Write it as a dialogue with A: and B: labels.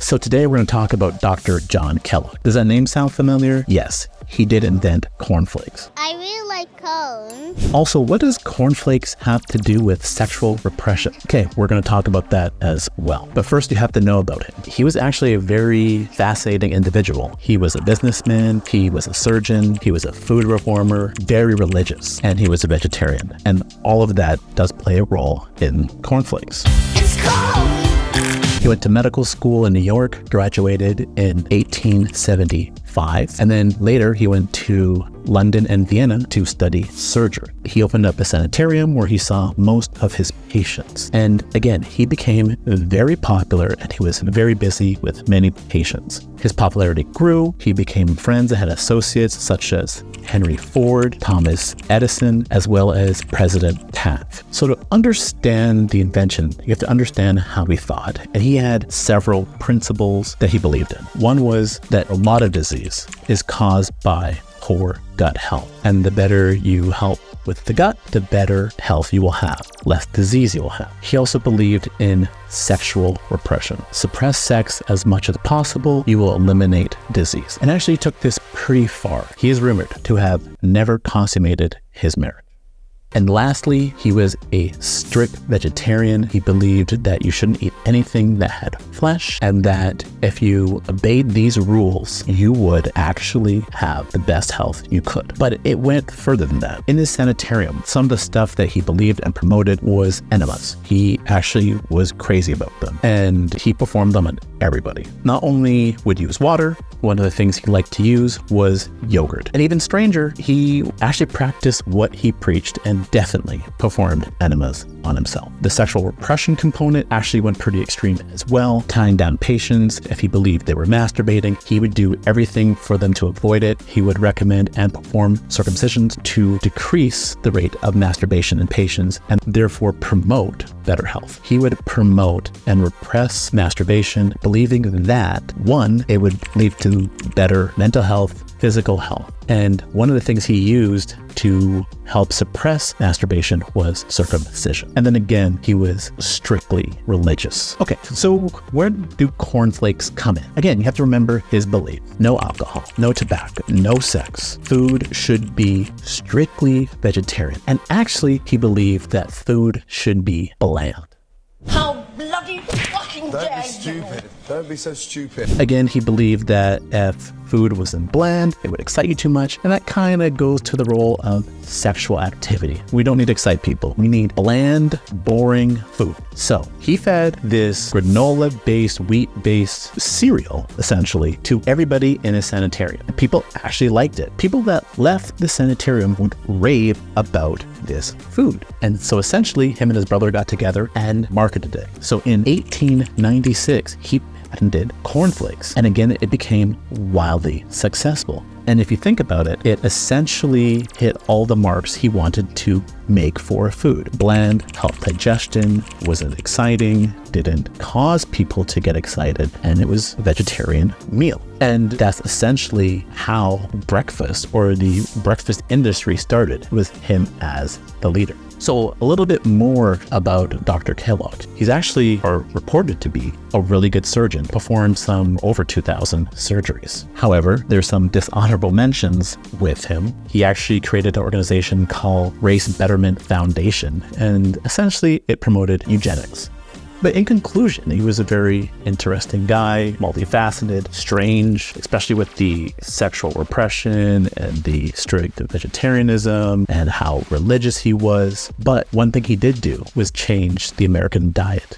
A: So today we're going to talk about Dr. John Kellogg. Does that name sound familiar? Yes, he did invent Corn Flakes.
B: I really like cones.
A: Also, what does Corn Flakes have to do with sexual repression? Okay, we're going to talk about that as well. But first, you have to know about him. He was actually a very fascinating individual. He was a businessman, he was a surgeon, he was a food reformer, very religious, and he was a vegetarian. And all of that does play a role in Corn Flakes.
B: It's cold!
A: He went to medical school in New York, graduated in 1875, and then later he went to London and Vienna to study surgery. He opened up a sanitarium where he saw most of his patients. And again, he became very popular and he was very busy with many patients. His popularity grew. He became friends and had associates such as Henry Ford, Thomas Edison, as well as President Taft. So to understand the invention, you have to understand how he thought. And he had several principles that he believed in. One was that a lot of disease is caused by poor gut health. And the better you help with the gut, the better health you will have, less disease you will have. He also believed in sexual repression. Suppress sex as much as possible, you will eliminate disease. And actually he took this pretty far. He is rumored to have never consummated his marriage. And lastly, he was a strict vegetarian. He believed that you shouldn't eat anything that had flesh, and that if you obeyed these rules, you would actually have the best health you could. But it went further than that. In his sanitarium, some of the stuff that he believed and promoted was enemas. He actually was crazy about them, and he performed them on everybody. Not only would he use water, one of the things he liked to use was yogurt. And even stranger, he actually practiced what he preached and definitely performed enemas on himself. The sexual repression component actually went pretty extreme as well, tying down patients. If he believed they were masturbating, he would do everything for them to avoid it. He would recommend and perform circumcisions to decrease the rate of masturbation in patients and therefore promote better health. He would promote and repress masturbation, believing that, one, it would lead to better mental health, physical health. And one of the things he used to help suppress masturbation was circumcision. And then again, he was strictly religious. Okay, so where do Corn Flakes come in? Again, you have to remember his belief. No alcohol, no tobacco, no sex. Food should be strictly vegetarian. And actually, he believed that food should be bland.
B: How bloody fucking dare you!
C: Don't be stupid. Don't be so stupid.
A: Again, he believed that if food wasn't bland, it would excite you too much. And that kind of goes to the role of sexual activity. We don't need to excite people. We need bland, boring food. So he fed this granola-based, wheat-based cereal, essentially, to everybody in his sanitarium. And people actually liked it. People that left the sanitarium would rave about this food. And so essentially, him and his brother got together and marketed it. So in 1896, he patented Corn Flakes. And again, it became wildly successful. And if you think about it, it essentially hit all the marks he wanted to make for food. Bland, helped digestion, wasn't exciting, didn't cause people to get excited, and it was a vegetarian meal. And that's essentially how breakfast or the breakfast industry started, with him as the leader. So a little bit more about Dr. Kellogg. He's actually, or reported to be, a really good surgeon, performed some over 2,000 surgeries. However, there's some dishonorable mentions with him. He actually created an organization called Race Betterment Foundation, and essentially it promoted eugenics. But in conclusion, he was a very interesting guy, multifaceted, strange, especially with the sexual repression and the strict vegetarianism and how religious he was. But one thing he did do was change the American diet.